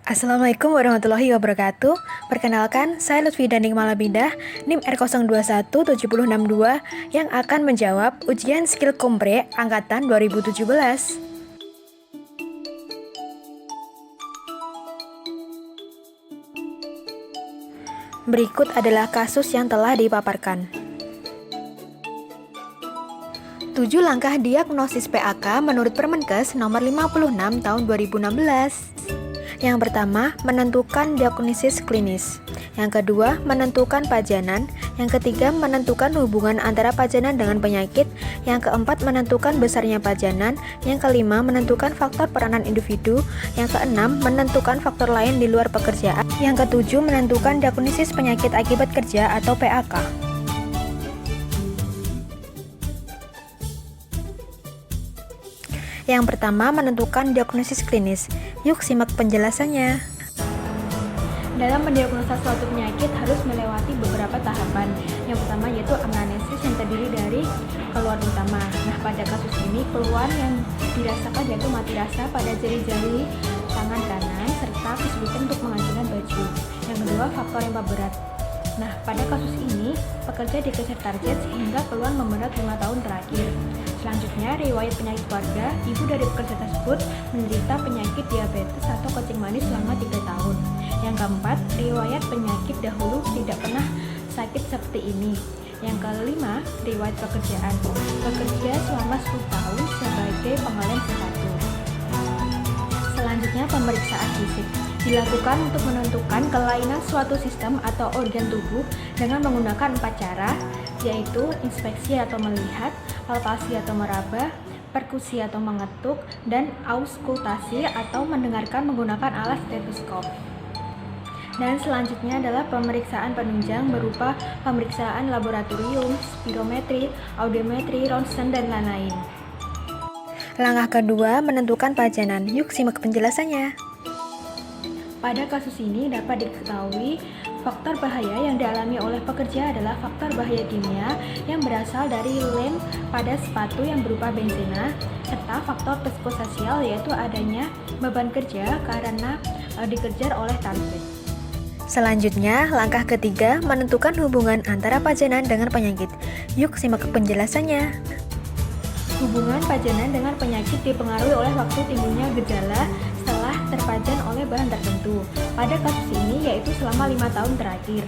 Assalamualaikum warahmatullahi wabarakatuh. Perkenalkan, saya Lutfi Daning Malabindah, NIM R021762 yang akan menjawab ujian skill kompre angkatan 2017. Berikut adalah kasus yang telah dipaparkan. 7 langkah diagnosis PAK menurut Permenkes nomor 56 tahun 2016. Yang pertama, menentukan diagnosis klinis. Yang kedua, menentukan pajanan. Yang ketiga, menentukan hubungan antara pajanan dengan penyakit. Yang keempat, menentukan besarnya pajanan. Yang kelima, menentukan faktor peranan individu. Yang keenam, menentukan faktor lain di luar pekerjaan. Yang ketujuh, menentukan diagnosis penyakit akibat kerja atau PAK. Yang pertama, menentukan diagnosis klinis. Yuk simak penjelasannya. Dalam mendiagnosa suatu penyakit harus melewati beberapa tahapan. Yang pertama yaitu anamnesis yang terdiri dari keluhan utama. Nah, pada kasus ini keluhan yang dirasakan yaitu mati rasa pada jari-jari tangan kanan serta kesulitan untuk menghancurkan baju. Yang kedua, faktor yang berat. Nah, pada kasus ini pekerja dikejar target sehingga keluhan memberat 5 tahun terakhir. Selanjutnya, riwayat penyakit keluarga. Ibu dari pekerja tersebut menderita penyakit diabetes atau kencing manis selama 3 tahun. Yang keempat, riwayat penyakit dahulu tidak pernah sakit seperti ini. Yang kelima, riwayat pekerjaan. Bekerja selama 10 tahun sebagai pengalian sepatu. Selanjutnya, pemeriksaan fisik. Dilakukan untuk menentukan kelainan suatu sistem atau organ tubuh dengan menggunakan 4 cara, yaitu inspeksi atau melihat, palpasi atau meraba, perkusi atau mengetuk, dan auskultasi atau mendengarkan menggunakan alat stetoskop. Dan selanjutnya adalah pemeriksaan penunjang berupa pemeriksaan laboratorium, spirometri, audiometri, ronsen, dan lain-lain. Langkah kedua, menentukan pajanan. Yuk simak penjelasannya. Pada kasus ini dapat diketahui faktor bahaya yang dialami oleh pekerja adalah faktor bahaya kimia yang berasal dari lem pada sepatu yang berupa benzena, serta faktor psikososial yaitu adanya beban kerja karena dikejar oleh target. Selanjutnya, langkah ketiga, menentukan hubungan antara pajanan dengan penyakit. Yuk simak penjelasannya. Hubungan pajanan dengan penyakit dipengaruhi oleh waktu timbulnya gejala setelah terpajan oleh bahan tertentu. Pada kasus ini yaitu selama 5 tahun terakhir.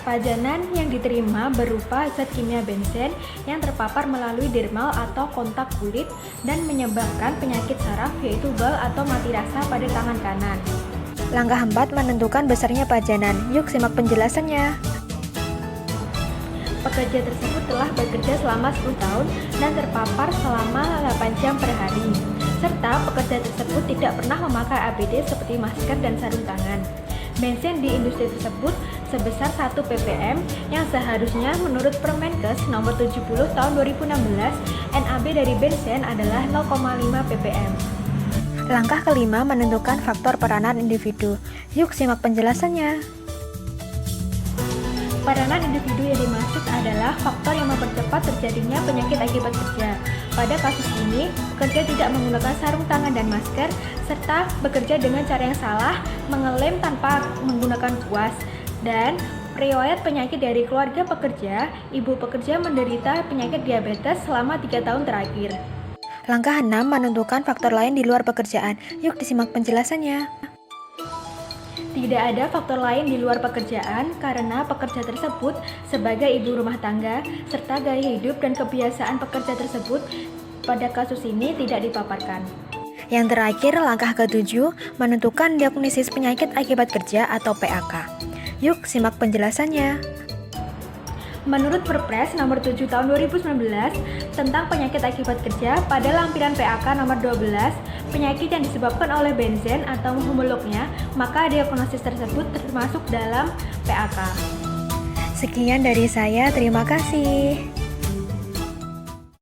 Pajanan yang diterima berupa zat kimia benzen yang terpapar melalui dermal atau kontak kulit dan menyebabkan penyakit saraf yaitu bal atau mati rasa pada tangan kanan. Langkah 4, menentukan besarnya pajanan. Yuk simak penjelasannya. Pekerja tersebut telah bekerja selama 10 tahun dan terpapar selama 8 jam per hari. Serta pekerja tersebut tidak pernah memakai APD seperti masker dan sarung tangan. Benzen di industri tersebut sebesar 1 ppm yang seharusnya menurut Permenkes nomor 70 tahun 2016, NAB dari benzen adalah 0,5 ppm. Langkah kelima, menentukan faktor peranan individu. Yuk simak penjelasannya. Peranan individu yang dimaksud adalah faktor yang mempercepat terjadinya penyakit akibat kerja. Pada kasus ini, pekerja tidak menggunakan sarung tangan dan masker, serta bekerja dengan cara yang salah, mengelem tanpa menggunakan kuas, dan riwayat penyakit dari keluarga pekerja. Ibu pekerja menderita penyakit diabetes selama 3 tahun terakhir. Langkah 6, menentukan faktor lain di luar pekerjaan. Yuk disimak penjelasannya. Tidak ada faktor lain di luar pekerjaan karena pekerja tersebut sebagai ibu rumah tangga serta gaya hidup dan kebiasaan pekerja tersebut pada kasus ini tidak dipaparkan. Yang terakhir, langkah ke-7, menentukan diagnosis penyakit akibat kerja atau PAK. Yuk simak penjelasannya. Menurut Perpres nomor 7 tahun 2019 tentang penyakit akibat kerja, pada lampiran PAK nomor 12, penyakit yang disebabkan oleh benzen atau homolognya, maka diagnosis tersebut termasuk dalam PAK. Sekian dari saya, terima kasih.